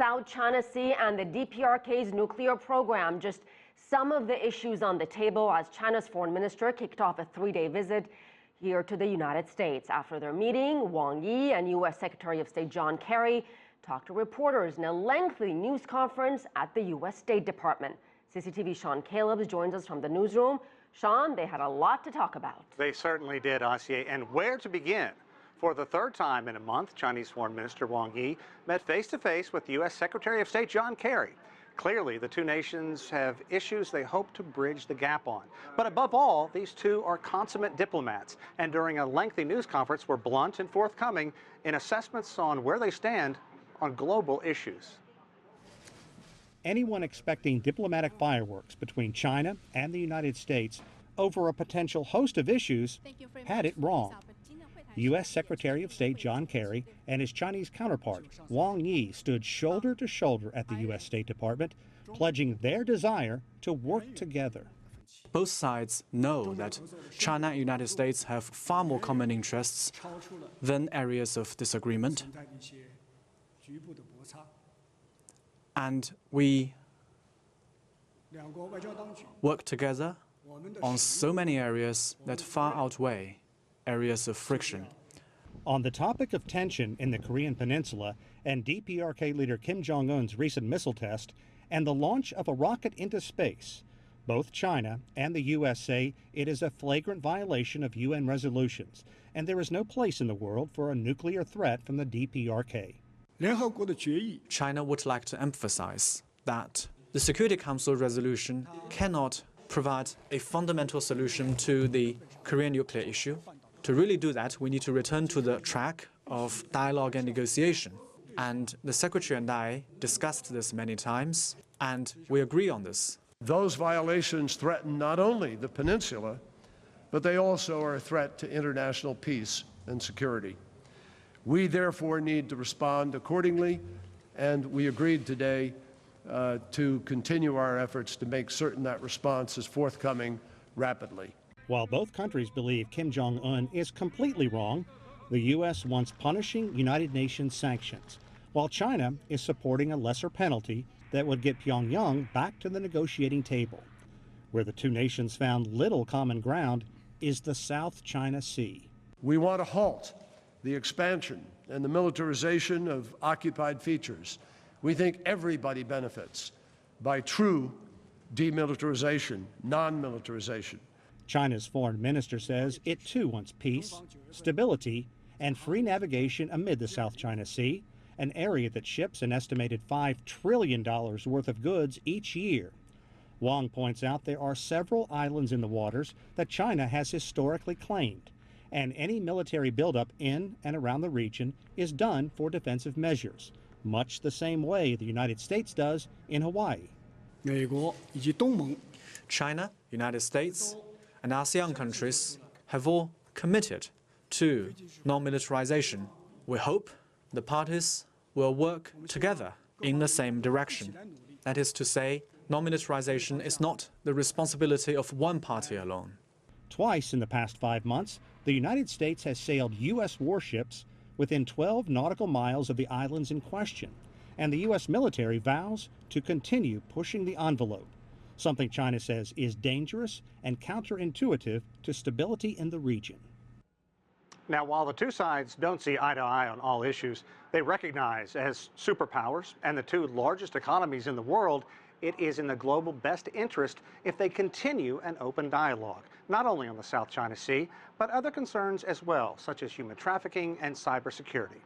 South China Sea and the DPRK's nuclear program, just some of the issues on the table as China's foreign minister kicked off a 3-day visit here to the United States. After their meeting, Wang Yi and U.S. Secretary of State John Kerry talked to reporters in a lengthy news conference at the U.S. State Department. CCTV's Sean Calebs joins us from the newsroom. Sean, they had a lot to talk about. They certainly did, Asier. And where to begin? For the third time in a month, Chinese Foreign Minister Wang Yi met face-to-face with U.S. Secretary of State John Kerry. Clearly, the two nations have issues they hope to bridge the gap on. But above all, these two are consummate diplomats, and during a lengthy news conference were blunt and forthcoming in assessments on where they stand on global issues. Anyone expecting diplomatic fireworks between China and the United States over a potential host of issues had it wrong. U.S. Secretary of State John Kerry and his Chinese counterpart, Wang Yi, stood shoulder to shoulder at the U.S. State Department, pledging their desire to work together. Both sides know that China and the United States have far more common interests than areas of disagreement. And we work together on so many areas that far outweigh areas of friction. On the topic of tension in the Korean Peninsula and DPRK leader Kim Jong-un's recent missile test and the launch of a rocket into space, both China and the U.S. say it is a flagrant violation of UN resolutions, and there is no place in the world for a nuclear threat from the DPRK. China would like to emphasize that the Security Council resolution cannot provide a fundamental solution to the Korean nuclear issue. To really do that, we need to return to the track of dialogue and negotiation. And the Secretary and I discussed this many times, and we agree on this. Those violations threaten not only the peninsula, but they also are a threat to international peace and security. We therefore need to respond accordingly, and we agreed today to continue our efforts to make certain that response is forthcoming rapidly. While both countries believe Kim Jong-un is completely wrong, the U.S. wants punishing United Nations sanctions, while China is supporting a lesser penalty that would get Pyongyang back to the negotiating table. Where the two nations found little common ground is the South China Sea. We want to halt the expansion and the militarization of occupied features. We think everybody benefits by true demilitarization, non-militarization. China's foreign minister says it too wants peace, stability, and free navigation amid the South China Sea, an area that ships an estimated $5 trillion worth of goods each year. Wang points out there are several islands in the waters that China has historically claimed, and any military buildup in and around the region is done for defensive measures, much the same way the United States does in Hawaii. China, United States, and ASEAN countries have all committed to non-militarization. We hope the parties will work together in the same direction. That is to say, non-militarization is not the responsibility of one party alone. Twice in the past 5 months, the United States has sailed U.S. warships within 12 nautical miles of the islands in question, and the U.S. military vows to continue pushing the envelope, something China says is dangerous and counterintuitive to stability in the region. Now, while the two sides don't see eye to eye on all issues, they recognize as superpowers and the two largest economies in the world, it is in the global best interest if they continue an open dialogue, not only on the South China Sea, but other concerns as well, such as human trafficking and cybersecurity.